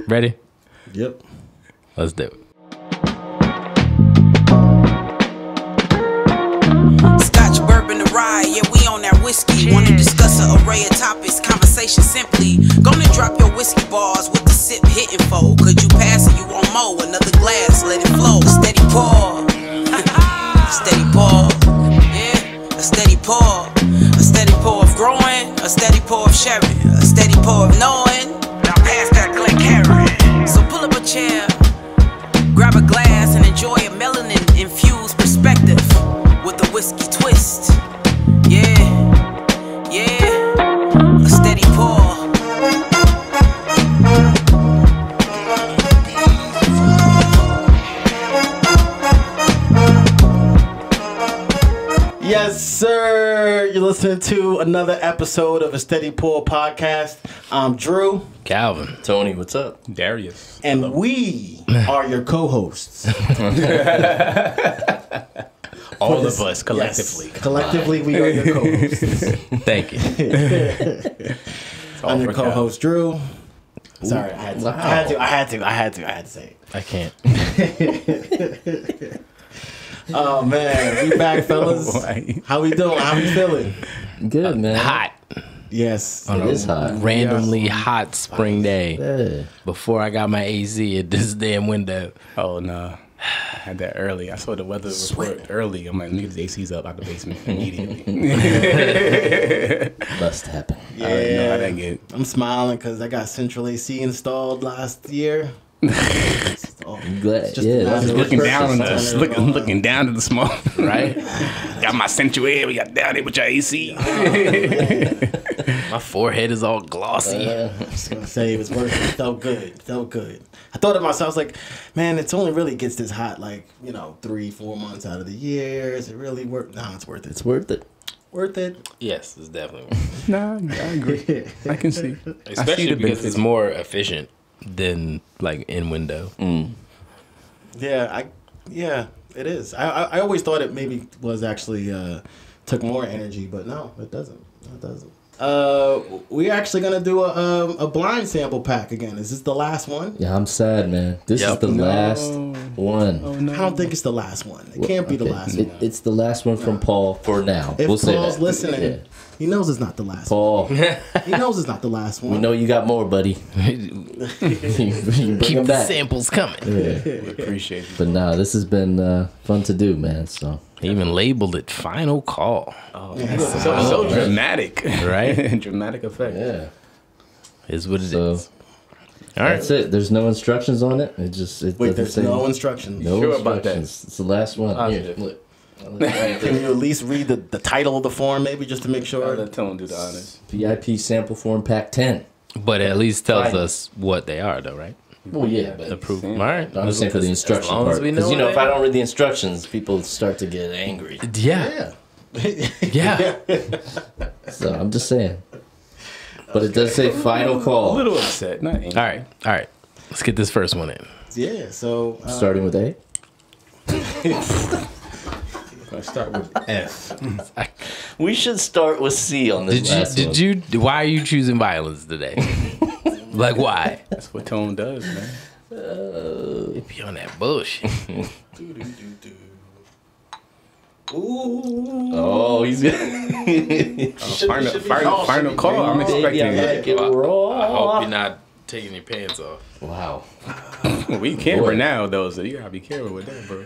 Ready? Yep. Let's do it. Scotch, bourbon, and rye, yeah, we on that whiskey. Wanna discuss an array of topics, conversation simply. Gonna drop your whiskey bars with the sip hitting for. Could you pass it, you want more? Another glass, let it flow. A steady pour. A steady pour. Yeah, a steady pour. A steady pour of growing, a steady pour of sharing, a steady pour of knowing. Now pass that Glen Carry. So pull up a chair, grab a glass, and enjoy a melanin infused perspective with a whiskey twist. Yeah, yeah, a steady pour. Yes, sir. You're listening to another episode of a Steady Pour podcast. I'm Drew. Calvin. Tony, what's up? Darius. And we are your co-hosts. All of us collectively. Yes, collectively, we are your co-hosts. Thank you. I'm your co-host, Drew. Sorry, I had to say it. I can't. Oh, man. We back, fellas. Boy. How we doing? How we feeling? Good, man. Hot. Yes. It is hot. Randomly hot spring day. Yeah. Before I got my AC at this damn window. Oh, no. I had that early. I saw the weather report early. I'm like, niggas, the AC's up out the basement immediately. Must happen. I already know how that get. I'm smiling because I got central AC installed last year. I'm glad. just Yeah. another- That's Looking down on Purpose. us, looking down to the small, right? Got my central air. We got down there with your AC. My forehead is all glossy. I was gonna say it was worth it. Felt good. Felt good. I thought to myself, I was like, man, it's only really gets this hot, like, 3-4 months out of the year. Is it really worth? No, it's worth it. It's worth it. Worth it. Yes, it's definitely. Nah, I agree. I can see. Especially because it's more efficient than like in window. Yeah, it is. I always thought it maybe was actually took more energy, but no, it doesn't. It doesn't. We're actually gonna do a blind sample pack again. Is this the last one? Yeah, I'm sad, man. This is the last one. Oh, no. I don't think it's the last one. It can't be the Okay. last one. It's the last one from Paul for now. If we'll say Paul's that. listening, Yeah. he knows it's not the last Paul, one. He knows it's not the last one. we know you got more, buddy. you bring Keep them the back. samples coming. Yeah. We appreciate you. But nah, this has been fun to do, man. So He even labeled it final call. So dramatic, Right? Dramatic effect. yeah, Is what it is. so All right. that's it. There's no instructions on it. It Wait, doesn't there's say no instructions. no Sure about that? instructions. It's the last one. Here, Positive. look. Can you at least read the title of the form, maybe, just to make I'll sure? let Tone do the honors. VIP sample form pack 10. But it at least tells Fine. us what they are, though, right? Well, yeah, but Approved. All right. I'm just saying for the instruction long as part. we know Because, what if they I are. don't read the instructions, people start to get angry. Yeah. Yeah. So I'm just saying. But it does say final A call. little upset, not angry. All right. Let's get this first one in. Yeah, so Starting with A. Gonna start with F. We should start with C on this Why are you choosing violence today? Like, why? That's what Tone does, man. You be on that bullshit. Oh, he's Final call. I'm expecting it. I hope you're not taking your pants off. Wow. We camera Boy. now, though, so you gotta be careful with that, bro.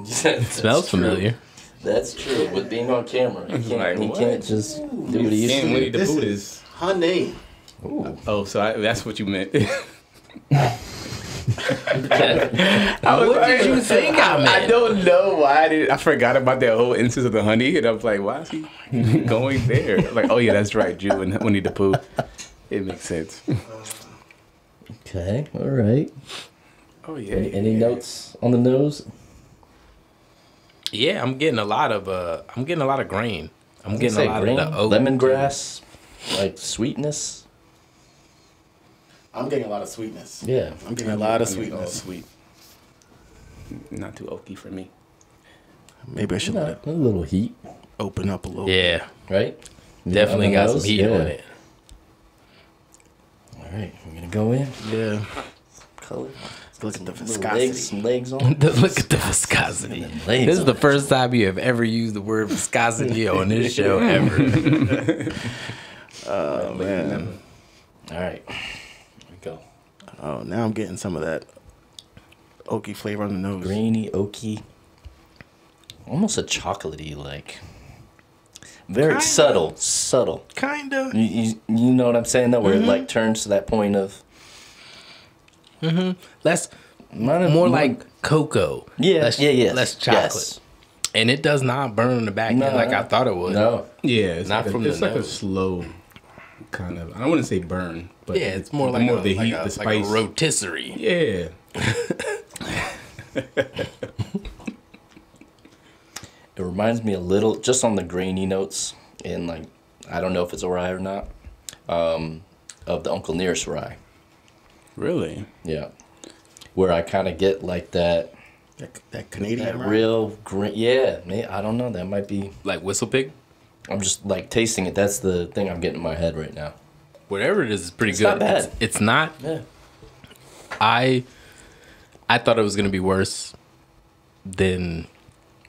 Smells familiar. That's true. With being on camera, he Like, what? can't just do what he used Can't to Winnie do. the this Pooh is is. honey. Oh, so that's what you meant. What did you think I meant? I don't know why I forgot about that whole instance of the honey, and I was like, why is he going there? Like, oh yeah, that's right, Jew and Winnie the Pooh. It makes sense. Okay, all right. Oh yeah. Any notes on the nose? Yeah, I'm getting a lot of grain. I'm getting a lot green, of the oak. lemongrass, like sweetness. I'm getting a lot of sweetness. Yeah. I'm getting a lot of Oh, sweetness. sweet. Not too oaky for me. Maybe I should let it A little heat, open up a little. Yeah, right? definitely On the got some nose? heat Yeah. on it. All right, we're gonna go in. Yeah. Color. Let's look at the Little viscosity. legs, some legs on. Look at the viscosity. Legs This is on the it. first time you have ever used the word viscosity on this show ever. Oh man. All right, here we go. Oh, now I'm getting some of that oaky flavor on the nose. Grainy, oaky, almost a chocolatey, like very Kinda. subtle. Kinda. You know what I'm saying? Though, where it like turns to that point of Less, not more like cocoa. yeah, less, yeah, less chocolate. Yes. And it does not burn in the back end No, like no. I thought it would. No, Yeah, it's Not like from a, the it's like a nose. slow kind of. I don't want to say burn, but Yeah, it's more like more a, the like heat, a, the like a spice. rotisserie. Yeah, it reminds me a little, just on the grainy notes, and like I don't know if it's a rye or not, of the Uncle Nearest rye. really. Yeah, where I kind of get like that That Canadian. right? real green. Yeah, I don't know. That might be. Like whistle pig. I'm just like tasting it. That's the thing I'm getting in my head right now. Whatever it is pretty It's good. not bad. It's not. Yeah. I thought it was gonna be worse than.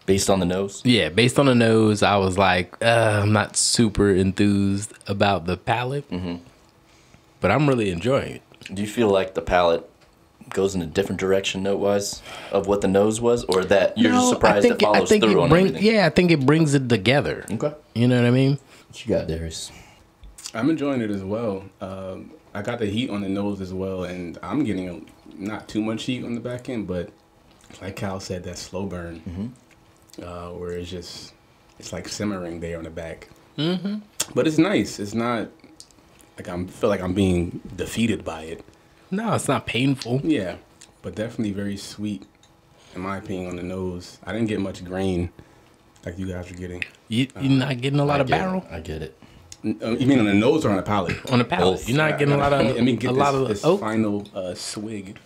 Based on the nose. Yeah, based on the nose, I was like, I'm not super enthused about the palate, but I'm really enjoying it. Do you feel like the palate goes in a different direction note wise of what the nose was, or that you're just surprised it follows through on everything? Yeah, I think it brings it together. Okay. You know what I mean? What you got, Darius? I'm enjoying it as well. I got the heat on the nose as well, and I'm getting not too much heat on the back end, but like Cal said, that slow burn, where it's like simmering there on the back. Mm-hmm. But it's nice. It's not like feel like I'm being defeated by it. No, it's not painful. Yeah, but definitely very sweet, in my opinion, on the nose. I didn't get much grain like you guys are getting. You're not getting a lot of I get barrel it. I get it. You mean on the nose or on the palate? on the palate. Both. You're not getting a lot of Let me get a lot this of oak. final swig.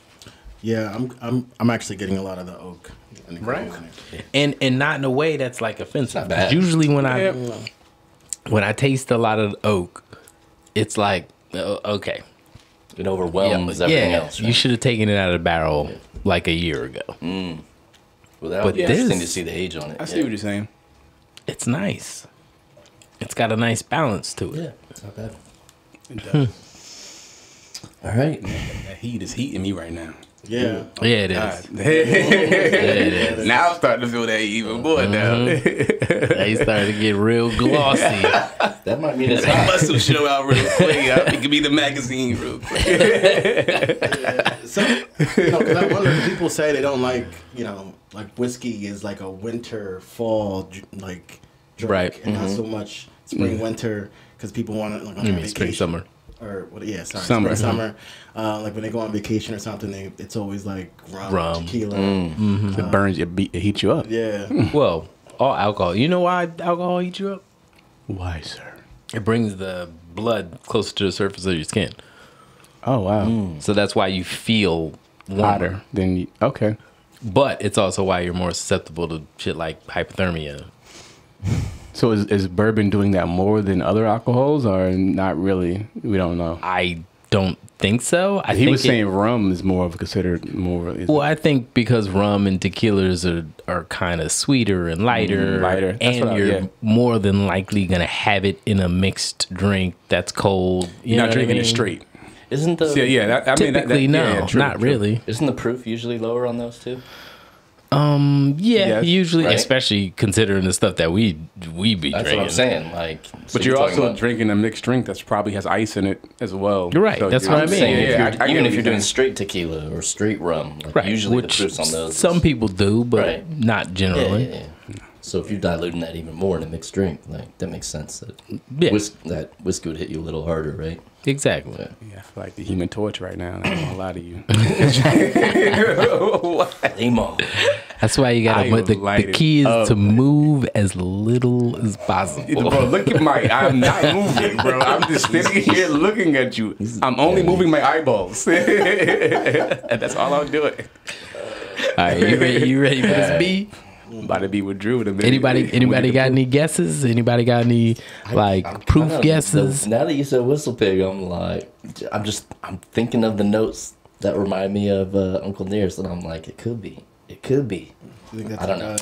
Yeah, I'm actually getting a lot of the oak. And the Right. grain in it. And not in a way that's like offensive. Not bad. 'Cause usually when Yeah. I taste a lot of oak, it's like okay, It overwhelms everything else. Right? you should have taken it out of the barrel like a year ago. Well, that but would be this- interesting to see the age on it. I see what you're saying. It's nice. It's got a nice balance to it. Yeah, it's not bad. It does. All right. That heat is heating me right now. Yeah. Yeah, it is. God. Yeah, it is. Now I'm starting to feel that even more now. They started to get real glossy. That might mean it's That hot. muscle show out real quick. It could be the magazine real quick. So, because I wonder, 'cause people say they don't like, like whiskey is like a winter, fall, like drink, Right. and not so much spring, winter, because people want to like on You mean vacation. spring, summer. Or what? Yeah, sorry, Summer. spring, summer. Like when they go on vacation or something, it's always like Rum. tequila. It burns, it heats you up. Yeah. Well, all alcohol. You know why alcohol eats you up? Why, sir? It brings the blood closer to the surface of your skin. Oh, wow. So that's why you feel warmer. Hotter than you. Okay. But it's also why you're more susceptible to shit like hypothermia. So is bourbon doing that more than other alcohols or not really? We don't know. I don't think so. He was saying rum is more of considered more. Well, I think because rum and tequilas are kind of sweeter and lighter, Lighter. That's and what you're more than likely gonna have it in a mixed drink that's cold. You're not drinking it straight. Isn't the So, yeah, I mean, Typically, no, yeah, true, not true. really. Isn't the proof usually lower on those too? Yeah, Yes. usually, Right. especially considering the stuff that we be That's drinking. what I'm saying. Like, so But you're talking also about- drinking a mixed drink that's probably has ice in it as well. You're right. That's what I I'm mean. saying Yeah, if yeah, you're, I get even what if you're you're doing saying. straight tequila or straight rum, like Right, usually which the proofs on those. some people do, but Right. not yeah, generally. yeah, yeah. So if you're diluting that even more in a mixed drink, like that makes sense. That Yeah. that whiskey would hit you a little harder, right? Exactly. Yeah. Yeah, I feel like the Human Torch right now. I don't gonna lie to you. Emo. That's why you I gotta. The light key it is up. to move as little as possible. Bro, look at I'm not moving, bro. I'm just sitting here looking at you. I'm only moving my eyeballs. And that's all I'm doing. All right, you ready for this B? About to be with Drew in a minute. Anybody got any guesses? Anybody got any proof guesses? Now that you said whistle pig, I'm thinking of the notes that remind me of Uncle Nearest, and I'm like, it could be. I don't know.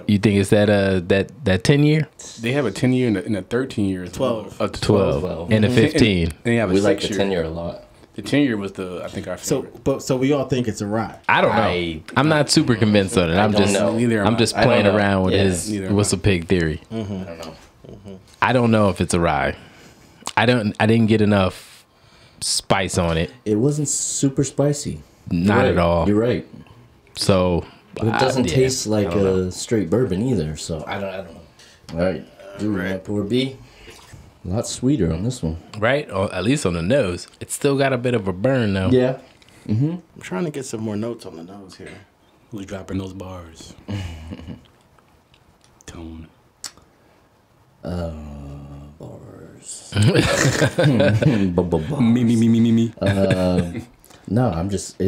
You think it's that 10 year? They have a 10-year and a 13-year. 12. 12 and a 15. And they have a We like the 6-year. 10-year a lot. The 10-year was I think our favorite. So we all think it's a rye. I don't know. I'm not super convinced on it. I'm don't just know. Neither am I'm I. just I don't playing know. around with Yeah, his neither am I. whistle pig theory. I don't know. I don't know if it's a rye. I didn't get enough spice on it. It wasn't super spicy. Not at all. You're right. So But it doesn't yeah, taste like I don't know. a straight bourbon either. So I don't know. All right. Pour B. A lot sweeter on this one. Right? Or at least on the nose. It's still got a bit of a burn though. Yeah. I'm trying to get some more notes on the nose here. Who's dropping those bars? Tone. Bars. Me. No, I'm just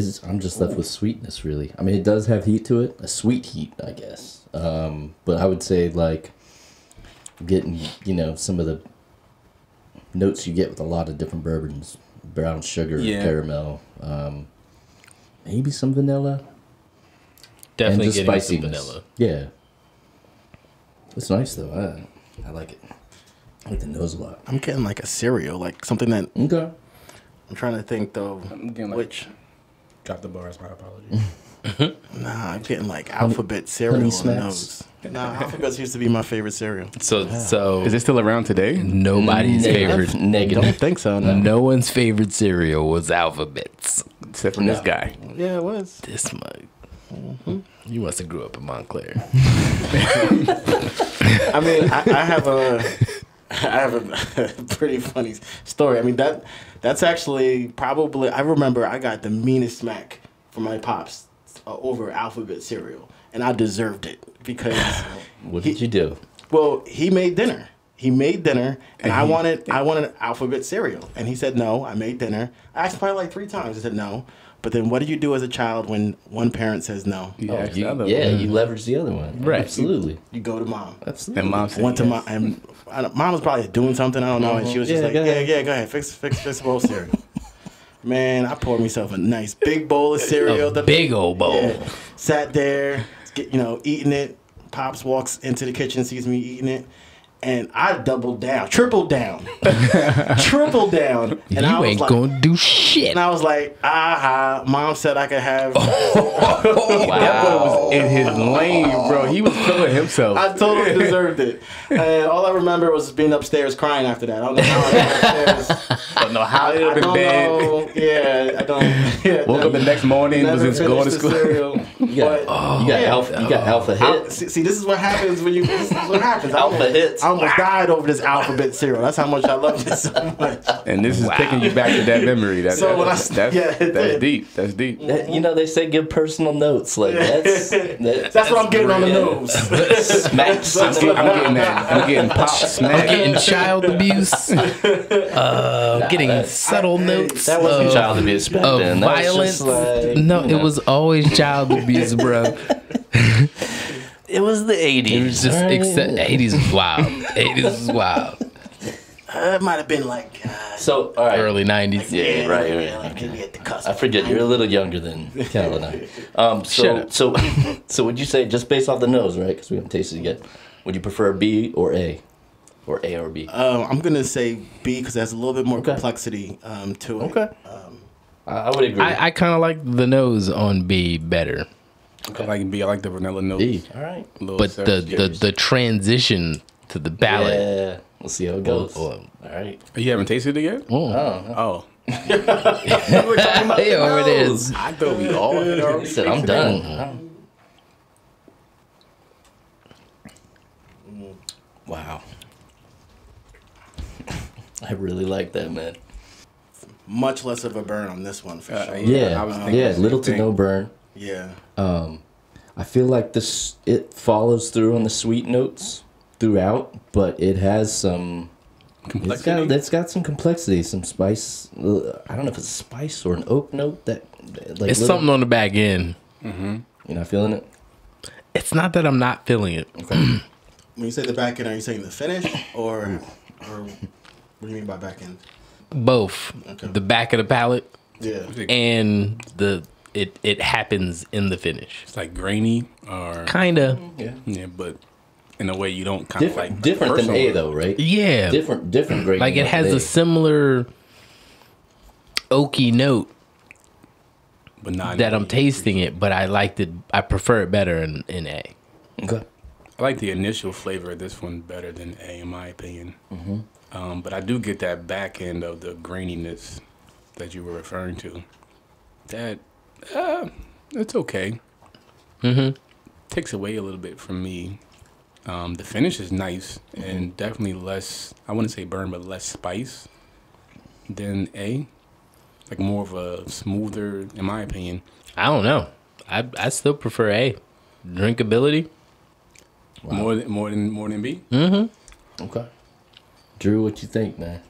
left with sweetness, really. I mean, it does have heat to it, a sweet heat, I guess. But I would say like getting, some of the notes you get with a lot of different bourbons, brown sugar, Yeah. caramel, maybe some vanilla, Definitely and just getting some spiciness. vanilla. Yeah, it's nice though. I like it. I like the nose a lot. I'm getting like a cereal, like something that Okay. I'm trying to think though. I'm getting like, Which Drop the bars, my apologies. I'm getting like alphabet cereal Honey on the Smacks. nose. Alphabet used to be my favorite cereal. So Is it still around today? nobody's favorite Negative. Don't think so. No. no one's favorite cereal was alphabets. Except from this guy. Yeah, it was. This mug. You must have grew up in Montclair. I mean, I have a pretty funny story. I mean that's actually probably I remember I got the meanest smack from my pops over alphabet cereal, and I deserved it because What did you do? well he made dinner. And I wanted alphabet cereal, and he said no. I made dinner. I asked probably like 3 times. He said no. But then what do you do as a child when one parent says no? You Oh, asked the other yeah, one. you leverage the other one. Right. Absolutely. You go to mom. Absolutely. And mom said Went to yes. mom, and mom was probably doing something, I don't know, and she was just Yeah, like, go ahead. go ahead, fix the bowl of cereal. Man, I poured myself a nice big bowl of cereal. A big old bowl. Yeah. Sat there, eating it. Pops walks into the kitchen, sees me eating it, and I doubled down, tripled down. And You I was ain't like, gonna do shit. and I was like, mom said I could have. That boy was in his lane, bro. He was feeling himself. I totally deserved it. And all I remember was being upstairs crying after that. I don't know how I got upstairs. don't know how he I would have don't been bad. know. Yeah, I don't. Yeah, Woke up the next morning, was never just going to finished school. the cereal. You got yeah. alpha hit. See, this is what happens when you. This is what happens. Alpha hits. I almost died over this alphabet cereal. That's how much I love it so much. And this is taking you back to that memory. That's did. deep. That's deep. They say give personal notes. Like that's That's what I'm getting on the nose. Smacks. I'm getting that. I'm getting pop smack. Getting child abuse. Getting subtle notes. That wasn't child abuse back of then. That was violence. just like, No, it was always child abuse, bro. It was the 80s. It was just right? 80s was wild. 80s was wild. It might have been like. So, all right. Early 90s. Yeah, right. Like maybe at the cusp. I forget you're a little younger than Cal and I. Shut up. So would you say just based off the nose, right? Because we haven't tasted it yet. Would you prefer B or A, or A or B? I'm gonna say B because there's a little bit more Okay. complexity to it. Okay. I would agree. I kind of like the nose on B better. I like B. I like the vanilla notes. B. All right. Little But cherries. the transition to the ballot. Yeah. We'll see how it goes. Oh, All right. You haven't tasted it yet? oh. Oh. There it is. I thought we all had already He said, I'm tasted done. Wow. I really like that, man. Much less of a burn on this one for sure. Yeah. I was thinking Yeah. the same Little to thing. no burn. Yeah. I feel like it follows through on the sweet notes throughout, but it has some Complexity? It's got some complexity, some spice. I don't know if it's a spice or an oak note that like It's something on the back end. You're not feeling it. It's not that I'm not feeling it. When you say the back end, are you saying the finish or what do you mean by back end? Both. Okay. The back of the palate Yeah. and it happens in the finish. It's like grainy or Kinda. yeah, but in a way you don't kind of like Different than personal. A though, right? Yeah. Different grade. Like it has a similar oaky note but not that I'm tasting it, but I prefer it better in A. Okay. I like the initial flavor of this one better than A, in my opinion. But I do get that back end of the graininess that you were referring to. That, it's okay. Takes away a little bit from me. The finish is nice and definitely less, I wouldn't say burn, but less spice than A. Like more of a smoother, in my opinion. I don't know. I still prefer A. Drinkability. Wow. More than B. Okay. Drew, what you think, man?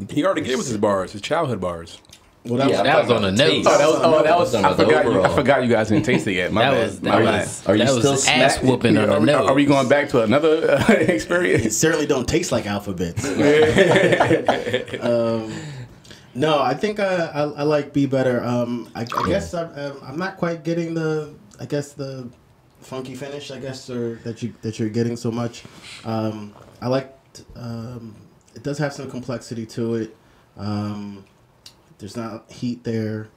He already gave us his bars, his childhood bars. Well, That was on the nose. I forgot you guys didn't taste it yet. My bad. My bad. Are you that still was ass smacking? whooping on the nose. Are we going back to another It experience? certainly don't taste like alphabets. No, I think I like B better. I guess I'm not quite getting the funky finish. I guess or that you're getting so much. I liked. It does have some complexity to it. There's not heat there.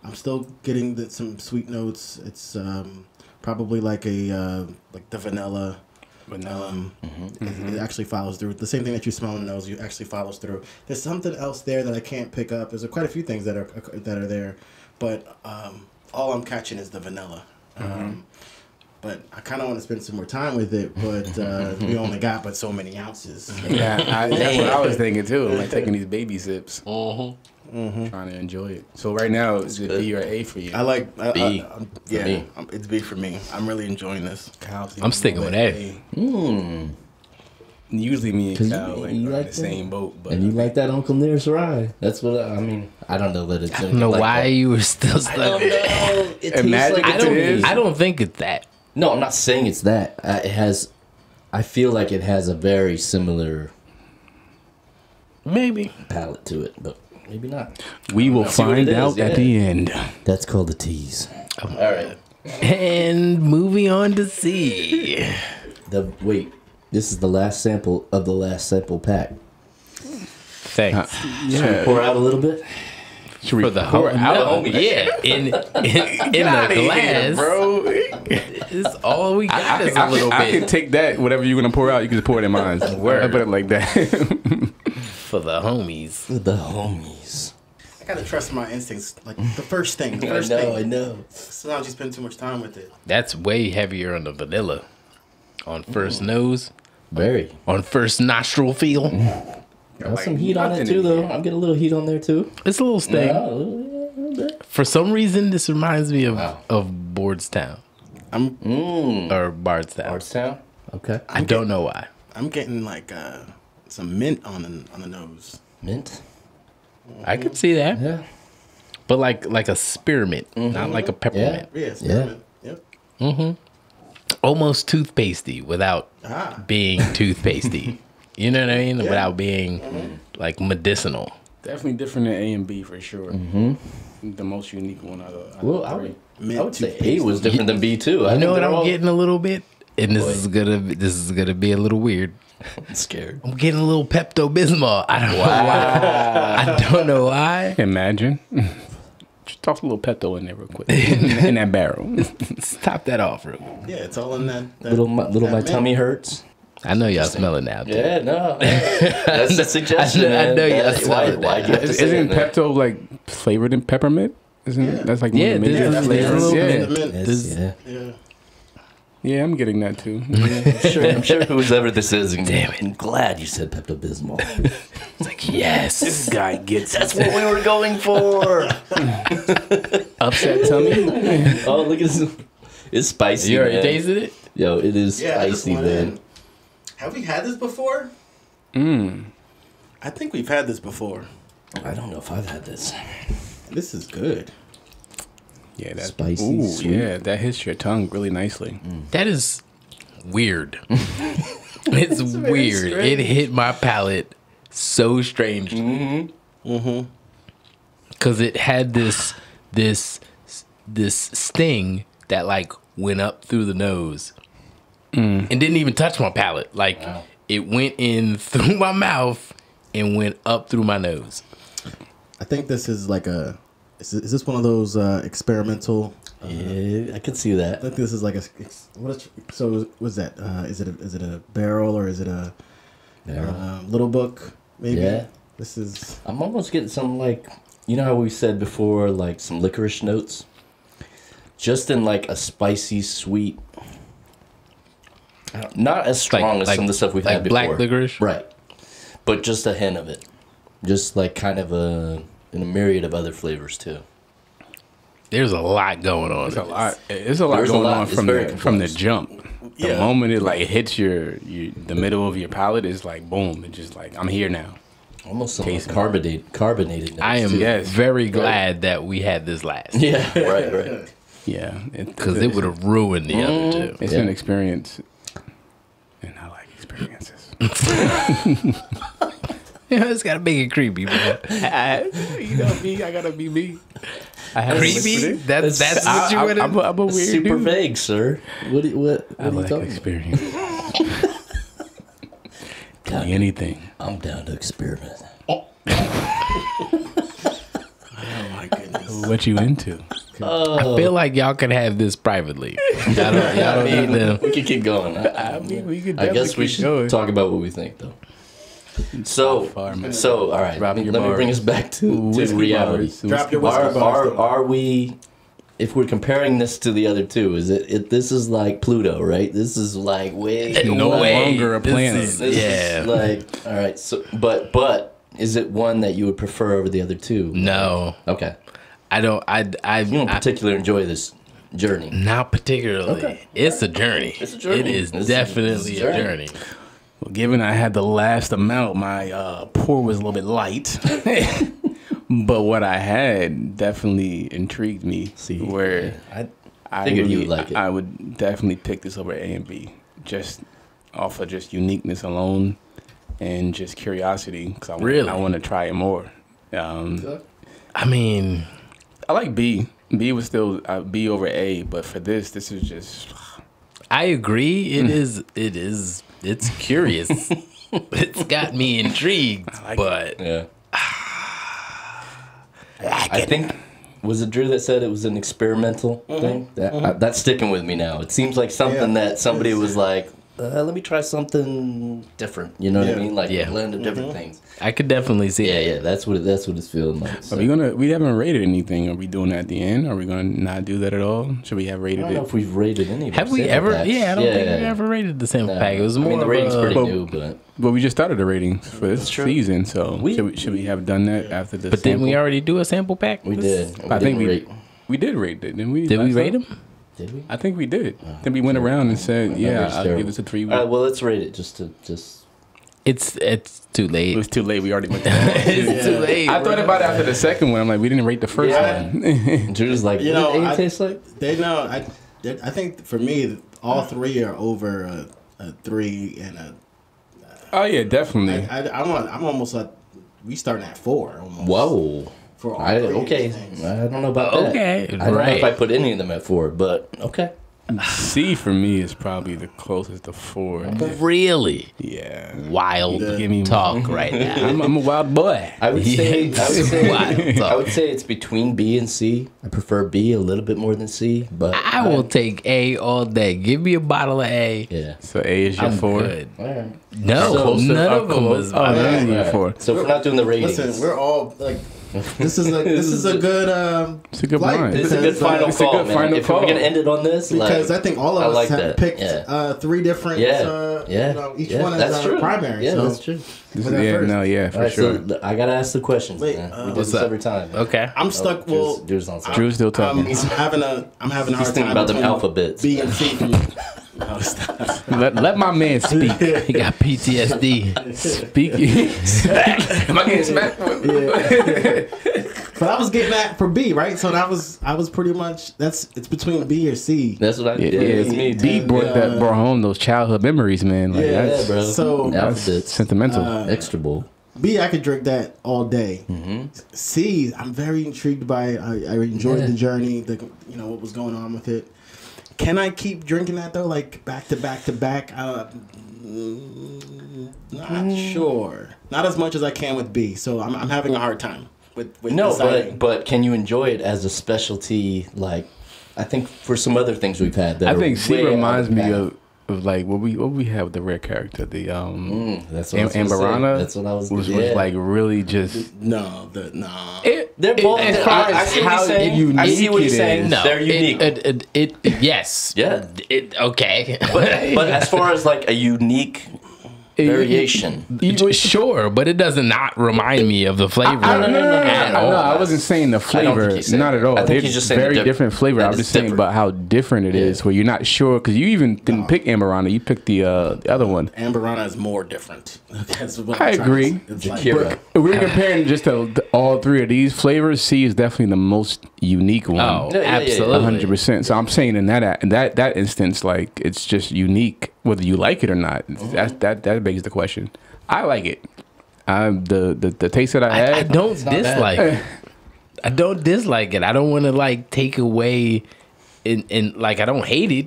I'm still getting some sweet notes. It's probably like the vanilla. But It actually follows through. The same thing that you smell in the nose, you actually follows through. There's something else there that I can't pick up. There's quite a few things that are there, but all I'm catching is the vanilla. But I kind of want to spend some more time with it, but we only got but so many ounces. yeah, that's what I was thinking too. I'm like taking these baby sips, trying to enjoy it. So right now, is it B or A for you? I like B. yeah, me. it's B for me. I'm really enjoying this. Kyle, I'm sticking with A. Usually me and 'Cause Kyle you are in like the that? same boat, but And you like that Uncle Nearest Rye? That's what I mean. I don't know that it's. I don't know why you were still I stuck. don't know. It tastes Imagine like it is. I don't think it's that. No, I'm not saying it's that. It has. I feel like it has a very similar Maybe. palate to it, but maybe not. we will See what find it is, out at yeah. the end. That's called a tease. All right. And moving on to C. Wait. This is the last sample of the last sample pack. Thanks. Should we pour out a little bit? For the pour homie. out? No, yeah. In the glass, bro. it's all we got is a little I can bit take that. Whatever you're gonna pour out, you can just pour it in mine. Word. I put it like that. for the homies. The homies. I gotta trust my instincts. Like the first thing. I know. Sometimes you spend too much time with it. That's way heavier on the vanilla. On first nose, Very. on first nostril feel. Got some heat on it too, though. I'm getting a little heat on there too. It's a little sting. Yeah, a little bit. For some reason, this reminds me of, Wow. of Bardstown. Or Bardstown. Bardstown. Okay. I don't know why. I'm getting like some mint on the nose. Mint. I could see that. Yeah. But like a spearmint, not like a peppermint. Yeah, Yeah. Yep. Almost toothpastey without being toothpastey. You know what I mean? Yeah. Without being like medicinal. Definitely different than A and B for sure. The most unique one out of Well, the I three. would say A was different than B too. You know what I'm getting a little bit? And this is gonna be a little weird. I'm scared. I'm getting a little Pepto Bismol. I don't know why. I don't know why. Imagine. Just toss a little Pepto in there real quick. in that barrel. Top that off, real quick. Yeah, it's all in that My mint. tummy hurts. I know y'all smell it now. Too. Yeah, no. That's the suggestion. I know y'all man. smell it Why now. do you have to say Isn't that? Pepto like flavored in peppermint? Isn't that's like one Yeah, of the this major is flavors? a little Yeah. bit. Mint. It's- yeah. Yeah. Yeah, I'm getting that too. I'm sure whoever this is, damn it, I'm glad you said Pepto Bismol. It's like, yes. This guy gets That's what we were going for. upset tummy. Oh, look at this. It's spicy. You already man. tasted it? Yo, it is Yeah, this spicy, one, man. Have we had this before? I think we've had this before. I don't know if I've had this. This is good. Yeah, that Spicy, sweet. Yeah, that hits your tongue really nicely. That is weird. It's weird. It hit my palate so strangely. Because it had this sting that like went up through the nose and didn't even touch my palate. Like it went in through my mouth and went up through my nose. I think this is like a. Is this one of those experimental? Yeah, I can see I that. think this is like a. So what's that? Is it a barrel or is it a little book? Maybe. Yeah. This is. I'm almost getting some like, you know how we said before, like some licorice notes, just in like a spicy, sweet. Not as strong as some of the stuff we've had before. Black licorice, right? But just a hint of it, just like kind of in a myriad of other flavors too. there's a lot going on. It's a lot. It's a lot There's a going lot. on It's from very the complex. jump. The moment it like hits the middle of your palate, is like boom. It's just like I'm here now. Almost some Tasting. carbonated. Notes I am too. very glad that we had this last. Yeah, right. Yeah, Because it would have ruined the other two. It's an experience, and I like experiences. Yeah, it's got to make it creepy, man. You know me. I gotta be me. I have Creepy? That's what you want to I'm a weird Super dude. vague, sir. What I are you like talking about? experience. Tell me anything. I'm down to experiment. Oh my goodness. What you into? I feel like y'all can have this privately. Y'all don't need to. We can keep going. I mean, we could. I guess we should talk about what we think, though. So, far, man. all right. Drop Let your me bring bars. us back to Whiskey reality. bars. Drop your whiskey bars. Are we? If we're comparing this to the other two, is it? This is like Pluto, right? This is like way No way. longer a This planet. is- This Yeah. is like, all right. So, but is it one that you would prefer over the other two? No, Okay. I don't. You don't particularly enjoy this journey. Not particularly. Okay. It's a journey. It's a journey. It is It's definitely a a journey. journey. Well, given I had the last amount, my pour was a little bit light. But what I had definitely intrigued me. Where I figured you would like it. I would definitely pick this over A and B, just off of just uniqueness alone, and just curiosity. Because I want to try it more. I mean, I like B. B was still B over A, but for this is just. I agree. It is. It's curious. It's got me intrigued. But Yeah. I think, was it Drew that said it was an experimental thing? That's sticking with me now. It seems like something that somebody was like, let me try something different. You know what I mean? Like a blend of different things. I could definitely see it. Yeah, that's what it's feeling like. So. We haven't rated anything. Are we doing that at the end? Are we gonna not do that at all? Should we have I rated don't know it? if we've rated any of Have the we sample ever? packs. Yeah, I don't think we ever rated the sample pack. It was more. the rating's of a, pretty new, but But we just started the ratings for this true. season, so We- should we have done that after the? But didn't we sample? already do a sample pack? we did. I think didn't rate. we did rate it, didn't we? Did we last rate time? them? Did we? I think we did. Then we went around and said, memory's I'll terrible. give this a 3. All right, well, let's rate it just. It's too It late. was too late. We already went. It's too late. I thought about it after the second one. I'm like, we didn't rate the first Yeah. one. Drew's like, You what know, did I- it taste like? They know. I think for me, all three are over a 3 and a. Oh yeah, definitely. I'm almost at. We starting at 4. Almost. Whoa. For all three of these things. I don't know about that. Okay, I don't know right. if I put any of them at 4, but okay. C for me is probably the closest to 4. Really Yeah. wild Give me talk right now. I'm a wild boy. I would say, Wild talk. I would say it's between B and C. I prefer B a little bit more than C, but I will take A all day. Give me a bottle of A. Yeah. So A is your I'm 4. good. All right. No, So- none of them was. Oh, none of you All right. 4. So if we're not doing the ratings. Listen, we're all like. This is a good. It's a good flight. blind. It's a good final It's a call, good man. final if call. we're gonna end it on this, Because like, I think all of I us like have that. picked Yeah. 3 different. Each one that's is true. primary. Yeah, so. that's true. This For is- that yeah, first. no, yeah, for All right, sure. so I gotta ask the questions. Wait, man. We do what's this up? every time. Okay. I'm stuck. Drew's on something. Drew's still talking. I'm having a hard thinking time about them between alphabets. B and C. let my man speak. He got PTSD. Speak. Am I getting smacked? But I was getting that for B, right? So I was pretty much it's between B or C. That's what I did. Yeah, It's me. B brought home those childhood memories, man. Like, Yeah, that's, bro. So that's Alphabets. sentimental. Extra bowl. B, I could drink that all day. C, I'm very intrigued by it. I enjoyed the journey, what was going on with it. Can I keep drinking that though, like back to back to back? Not sure. Not as much as I can with B. So I'm having a hard time with No, deciding. but can you enjoy it as a specialty? Like, I think for some other things we've had that I think C way out reminds the me back. of like what we have with the rare character, the That's what I was gonna say. Amberana. That's what I was. was yeah. like really just. No. They're both. as far I as see what how you're saying. unique I see what it you're saying. is. No, They're unique. Yes. Yeah. Okay. but as far as like a unique variation, Sure, but it does not remind me of the flavor at all. No, I wasn't saying the I don't think flavor. he's saying Not at all. that. I think They're he's just saying very the different flavor. that I'm it's just saying different. about how different it is, where you're not sure because you even didn't pick Amberana. You picked the other one. Amberana is more different. That's what I I'm trying to agree. say. It's like- Jakira. If we're comparing just to all three of these flavors, C is definitely the most unique one. Oh, Yeah, yeah, yeah. absolutely. 100%. So I'm saying in that instance, like it's just unique, whether you like it or not. That begs the question. I like it. The taste that I had. I don't not bad. dislike it. I don't dislike it. I don't want to like take away and like I don't hate it.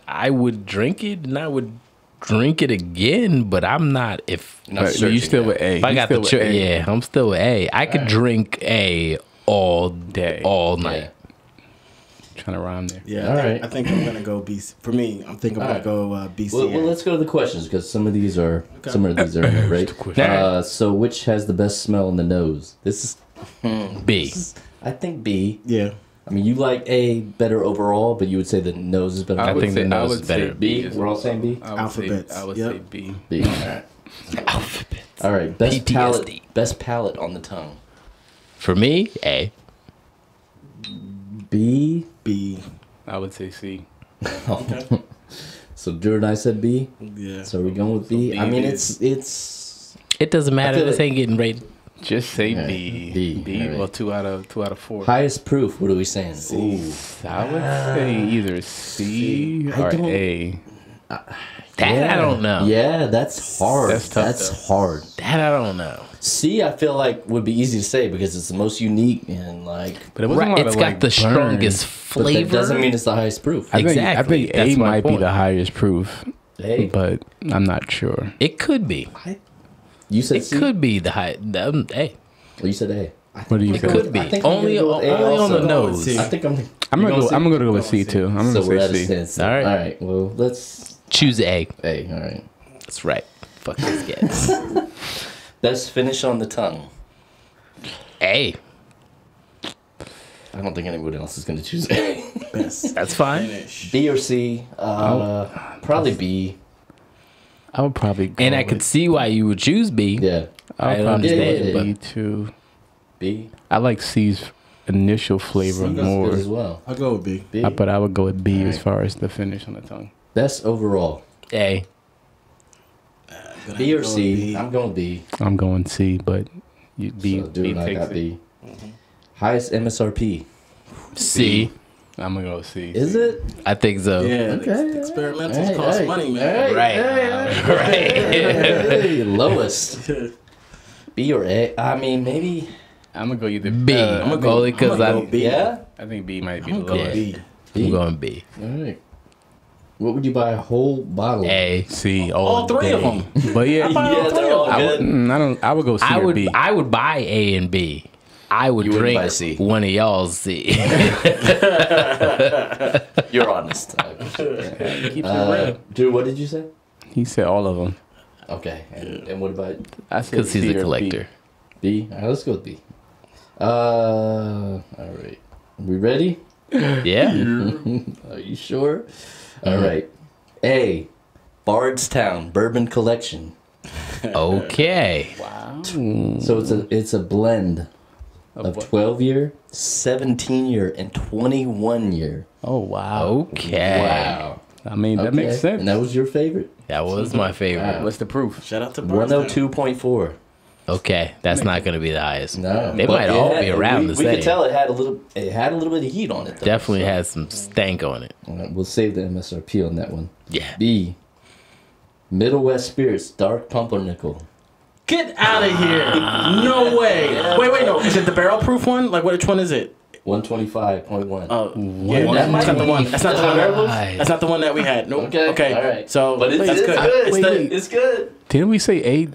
I would drink it and I would drink it again, but I'm not if You're not Right, searching you still yet. with A. if I You got the still with A. yeah, I'm still with A. I could drink A all day, all night. Trying to rhyme there. Yeah, All I think, right. I think I'm gonna go B. For me, I'm thinking I'm gonna go B. C. Well, let's go to the questions because some of these are in it, right? question. So which has the best smell in the nose? This is, B. I think B. Yeah. I mean, you like A better overall, but you would say the nose is better. I think the I nose would is say better. B. as We're all well. saying B. I would Alphabets. Say, I would Yep. say B. B. All right. Alphabet. All right. Best PTSD. palate. Best palate on the tongue. For me, A. B. B. I would say C. So Drew and I said B. Yeah. So we're going with B. B I mean, it it's It doesn't matter. feel This like- ain't getting rated. Just say Alright, B. B, alright. Well, two out of 4. highest proof. What are we saying? Ooh. I would say either C I or don't- A. That I don't know. Yeah, that's hard. That's tough, That's hard. That I don't know. C, I feel like would be easy to say because it's the most unique and like. But it wasn't a Right, lot it's of, got like, the burn. strongest But that flavor. doesn't mean it's the highest proof. I think Exactly. A That's my might be point. the highest proof, A. but I'm not sure. It could be. You said It C. could be the high. Hey, Or you said A. What do you it think? could be. I think I'm Only gonna go with A only on also. the nose. C. I think I'm. I'm You're gonna go. C? I'm gonna go with C too. I'm So gonna we're at say a C. standstill. All right. All right. Well, let's Choose A. A. All right. That's right. Fuck these guys. Best finish on the tongue. A. I don't think anyone else is gonna choose A. Best. That's fine. Finish. B or C. Probably B. I would probably. Go And I could with- see why you would choose B. Yeah. I would I probably understand, go but- with B too. B. I like C's initial flavor C, that's more, Good as well. I'll go with B. B. but I would go with B as Alright. far as the finish on the tongue. Best overall. A. Gonna B or go with C. B. I'm going B. I'm going C, but you, B, So dude, B and I takes got it. B. Highest MSRP. C. I'm gonna go with C. Is it? I think so. Yeah. Okay. Experimentals Hey, cost hey, money, man. Right. Hey, lowest. B or A? I mean, maybe. I'm gonna go either B. I'm gonna go. Only because I'm gonna I. go B. Yeah. I think B might be I'm the gonna go lowest. B. I'm going B. All right. What would you buy a whole bottle? of? A. C. All three of them. But yeah, Yeah, they're all I good. would, I don't. I would go C I or would. B. I would buy A and B. I would You wouldn't drink buy C. one of y'all's C. You're honest. I appreciate that. Drew, what did you say? He said all of them. Okay. And what about I said Because he's C a or collector. B? All right, let's go with B. All right. We ready? Yeah. Are you sure? All right. A. Bardstown Bourbon Collection. Okay. Wow. So it's a blend of 12-year, 17-year, and 21-year. Oh wow. Okay. Wow. I mean that makes sense. And that was your favorite? That was my favorite. What's the proof? Shout out to Bardstown. 102.4. Okay, that's not going to be the highest. No, They but might it all had- be around the we same. could tell it had a little bit of heat on it. Though, Definitely so. has some stank on it. All right, we'll save the MSRP on that one. Yeah. B. Middle West Spirits Dark Pumpernickel. Get out of here! No way! Wait, no. Is it the barrel proof one? Like, which one is it? 125.1. Oh, yeah, That might that's not the be one. That's not the one. nice. That's not the one that we had. Nope. Okay. All right. So, But it's, that's it's good. It's, Wait, the- wait. it's good. Didn't we say A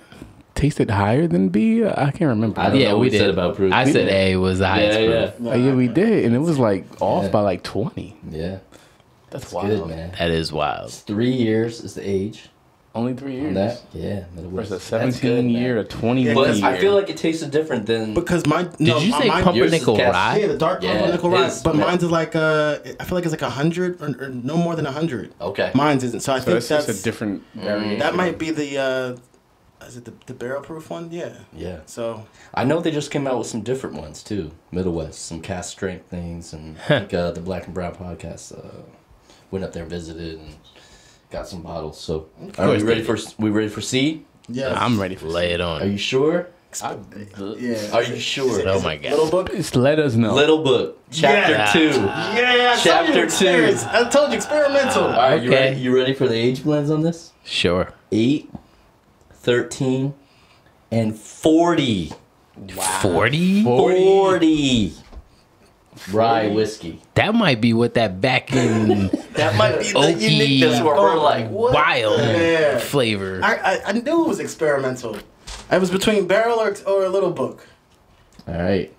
tasted higher than B? I can't remember. I don't Yeah, know what we we did. said about proof. I said A was the highest Yeah, proof. yeah. Yeah, we did, and it was like off Yeah. by like 20. Yeah. That's Good, man. That is wild. 3 years is the age Only 3 on years. that. Yeah. Middle West. Versus a That's 17 good, year man. to 21 But year. I feel like it tasted different than. because mine. Did you say pumpernickel yours is rye? Yeah, the dark Yeah, pumpernickel rye. his- But mine's is like I feel like it's like 100 or no more than 100. Okay. Mine's isn't. So I so think that's just that's a different variation. that might be the. Is it the barrel proof one? Yeah. Yeah. So I know they just came out with some different ones too. Middle West, some cast strength things, and like, the Black and Brown podcast went up there and visited and got some bottles. So are we course ready they for we ready for C? yeah, I'm ready for Lay it Are on. you sure? yeah. Are you sure? Oh my god. Little book. Just let us know. Little Book, Chapter Yeah. 2. Yeah, I told Chapter you 2. experience. I told you experimental. All right, you Okay. ready? You ready for the age blends on this? Sure. 8, 13, and 40. 40? 40. Rye whiskey. That might be what that back in That might be the oaky, uniqueness where we're like, what? wild Yeah. flavor. I knew it was experimental. I was between barrel or a little book. All right.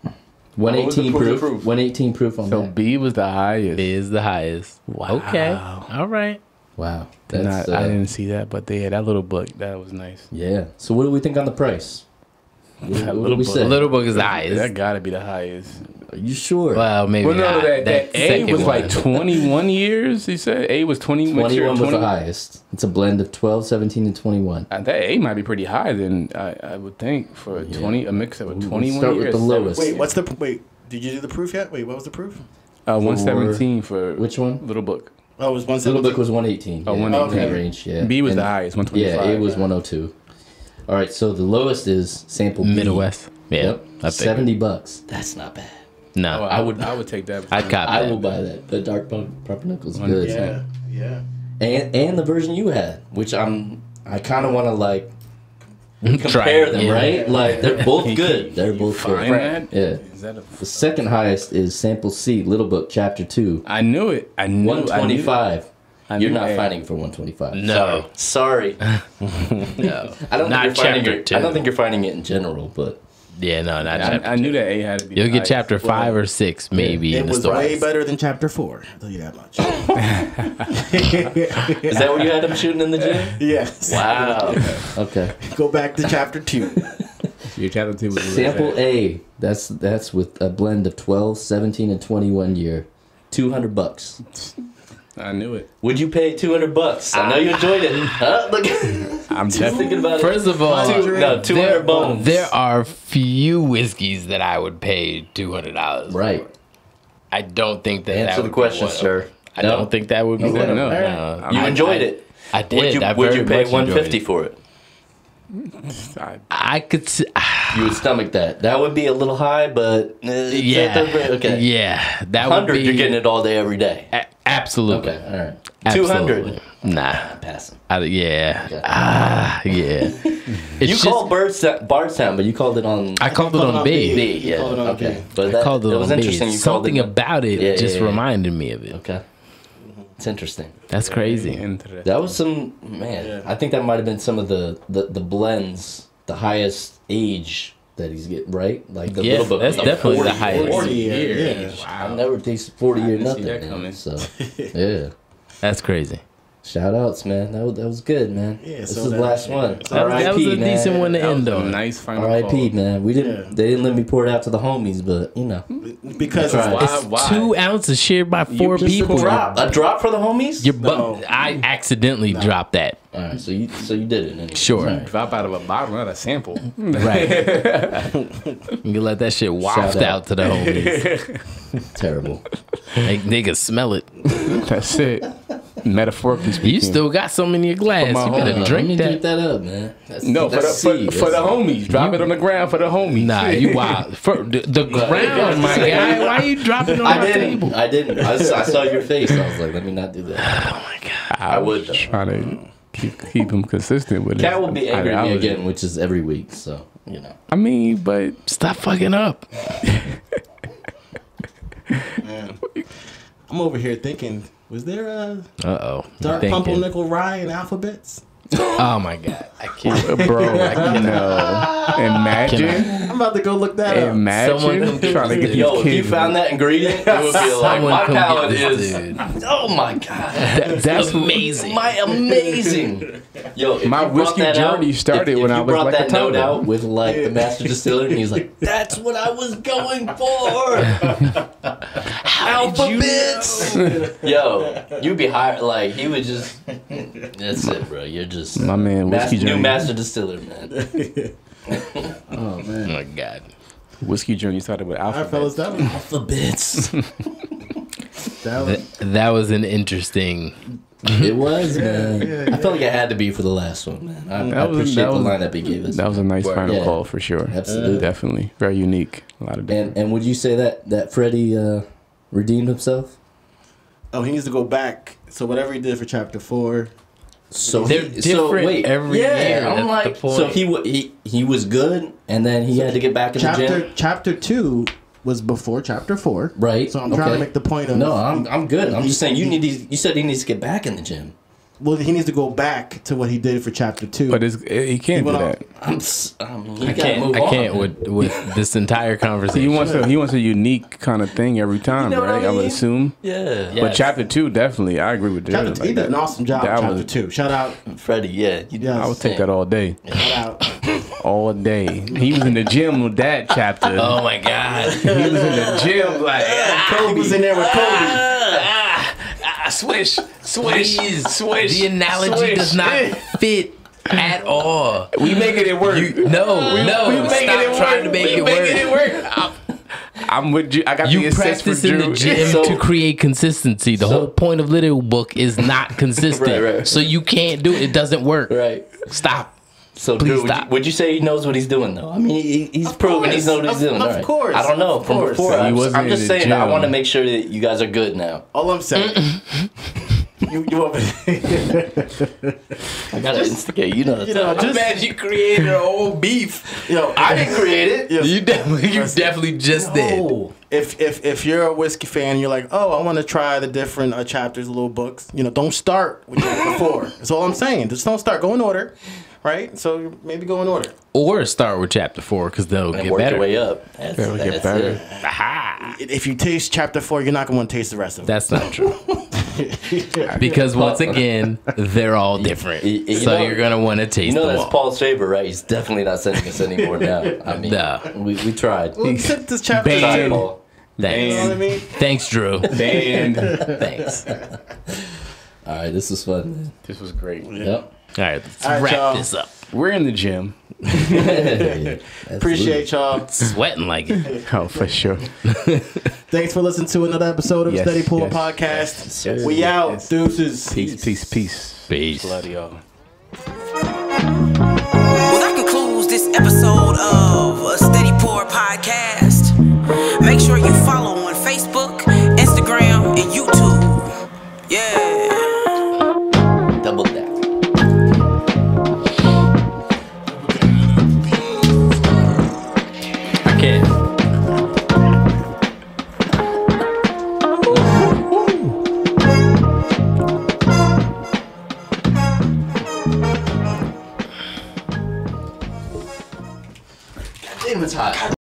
What was the 118 proof? proof. 118 proof on So that. B was the highest. Is the highest. Wow. Okay. All right. Wow. Not, That's, I didn't see that, but yeah, that little book, that was nice. yeah. So what do we think on the price? What That do little we book. say? Little book is the highest. That gotta be the highest. Are you sure? Well, maybe Well, no, not. that A second was one. like 21 years. He said A was 20. 21 was 20? the highest. It's a blend of 12, 17, and 21. That A might be pretty high then, I would think, for a 20, a mix of a We'll 21 start with years. the lowest. Wait, what's the wait? Did you do the proof yet? Wait, what was the proof? 117 for Which one? Little Book. Oh, it was Little 117. Book was 118. Oh, yeah, 118. in that range, yeah. B was And- the highest, 125. Yeah, A was 102. All right, so the lowest is sample B. Middle West. Yeah. Yep. I think. $70. That's not bad. No. Oh, I would take that. I'd cop I that. will buy that. The dark pumpernickel's good. Yeah, yeah. And the version you had, which I kind of want to like Try compare it, them, yeah. right? Like they're both good. They're both Find good. that? Yeah. Is that a? The second highest is sample C, Little Book, Chapter 2, I knew it. I knew 125. I You're knew not A. fighting for 125. No. Sorry. No. I don't Not think you're finding chapter it. 2. I don't think you're finding it in general, but Yeah, no, not chapter. I knew that A had to be. You'll the get highest. chapter 5 or 6 maybe It in the was store. way better than chapter 4. I'll tell you that much. is that what you had him shooting in the gym? Yes. Wow. Okay. Go back to chapter 2. Your chapter 2 was Sample A. That's with a blend of 12, 17, and 21 year. $200. I knew it. Would you pay $200? I know you enjoyed it. Huh? Look. I'm Just definitely. thinking about First it. of all, 200 bones. there are few whiskeys that I would pay $200. Right. I don't think that. Answer that the would be question, one of sir. them. I No. don't think that would be Okay. one of them. No. No. You I- enjoyed I- it. I did. I Would very you pay much enjoyed $150 it. for it? I could. You would stomach that. That would be a little high, but Yeah. okay. Yeah. That would 100, be. you're getting it all day, every day. Absolutely. Okay, all right. Absolutely. 200. Nah. Passing. Yeah. Okay. Yeah. It's You just- called Bardstown, but you called it on I called it on B. B. Yeah. called it on Okay. B. But I that, called it was on interesting. B. You called Something it. about it Yeah, just yeah, yeah. reminded me of it. Okay. It's interesting. That's crazy. Interesting. That was some man. Yeah. I think that might have been some of the blends, the highest age that he's getting, right? Like the Yeah, little book. that's was definitely the 40 highest. 40 year, yeah. age. Wow. I never tasted 40 year didn't see nothing. that Man. coming. So yeah. That's crazy. Shout outs, man. That was good, man. Yeah, this so is the that- last one. that That was a R.I.P. man. decent one to That was end a on. nice final R.I.P. call. man. We didn't. Yeah. They didn't let me pour it out to the homies, but you know, Because That's right. it's- Why? 2 ounces shared by 4 just people. a drop for the homies. Your No. I accidentally dropped that. All right, so you did it. Anyway. Sure. All right. Drop out of a bottle, not a sample. Right. You can let that shit waft Shout out. out to the homies. Terrible. They can smell it. That's it. Metaphorically speaking. You still got some in your glass. You my better home. drink Drink that. that up, man. That's, No, for the, that's for, seed. for the That's- homies. Drop it on the ground for the homies. Nah, you wild. For the ground, my guy. Why you dropping on my table? I didn't. I saw your face. I was like, let me not do that. Oh my god. I would, was trying to keep him consistent with it. Cat will be angry at me ideology. again, which is every week. So you know. I mean, but Stop fucking up. Man. I'm over here thinking, was there a Uh-oh. dark pumpernickel rye in alphabets? Oh my god. I can't. bro, no. Imagine, I'm about to go look that up. imagine Someone- trying to get these Yo, if you kids. found that ingredient, it would be like Someone my come palate get this is. dude. Oh my god, That's amazing. my amazing. Yo, if My you brought whiskey that out- journey started if when you I was brought like a that note toddler. out with like the master distiller, and he's like, "That's what I was going for." Alphabets. Yo, you'd be hired. Like he would just. That's it, bro. You're just My man, whiskey new journey. master distiller, man. Oh man. Oh my god. Whiskey journey started with All right, alphabet. fellas, that was Alphabets. that was An interesting. It was, man. I felt like it had to be for the last one, man. I appreciate the lineup he gave us. That was a nice final Yeah. call for sure. Absolutely. Definitely. Very unique. A lot of different. And would you say that Freddie redeemed himself? Oh, he needs to go back. So whatever he did for chapter 4. So They're different every year, I'm that's like, the point. so he was good, and then he had to get back in the gym, Chapter 2 was before chapter 4. right? So I'm trying to make the point of No, I'm good. I'm just saying he- you said he needs to get back in the gym. Well, he needs to go back to what he did for chapter 2. But he can't do went that. I I can't with this entire conversation. He wants a unique kind of thing every time, know what right? I I would mean? assume. Yeah, Yeah. But chapter 2, definitely, I agree with Chapter Jared. he did an awesome job in that chapter was- 2. Shout out. Freddie. Yeah, Yes. I would take that all day. Shout out. All day. He was in the gym with that chapter. Oh my god. He was in the gym like, Kobe was in there with Kobe. swish, Please, swish. the analogy swish. does not fit at all. We making it work. No, we making stop it trying work. to make we it making work. it work. I'm with you. I got the You assist for practice in the Drew. gym So- to create consistency. The whole point of Little Book is not consistent. Right. So you can't do it. It doesn't work. right. Stop. So, Please Drew, stop. would you say he knows what he's doing, though? I mean, he's proven he knows what he's doing. Of all right. course. I don't know. Of From course. before, He I'm wasn't in just the saying that I gym. want to make sure that you guys are good now. All I'm saying. you over I gotta instigate. You know, You know, just you created a whole beef. yo, I didn't create it. Yes. You definitely just did. Oh, If you're a whiskey fan, you're like, oh, I want to try the different chapters, little books. Don't start with chapter 4. That's all I'm saying. Just don't start. Go in order, right? So maybe go in order. Or start with chapter 4 because they'll and get work better. your way up. That's, It'll get that's better. it. Aha. If you taste chapter 4, you're not going to want to taste the rest of it. That's not true. Because once again, they're all different. You So know- you're gonna want to taste You know them that's all. Paul's favorite, right? He's definitely not sending us anymore now. I mean, No. we tried. Well, except this chapter Banned. Sorry, 2. Paul. Thanks. You know what I mean? Thanks, Drew. And Thanks. All All right, this was fun. Man. this was great. Yep. right, let's All right, wrap y'all. this up. We're in the gym. Appreciate y'all. Sweating like it. Oh, for sure. Thanks for listening to another episode of Yes, Steady Pool yes, Podcast. sir. We out. Yes. Deuces. Peace. Peace. Love y'all. Well, that concludes this episode of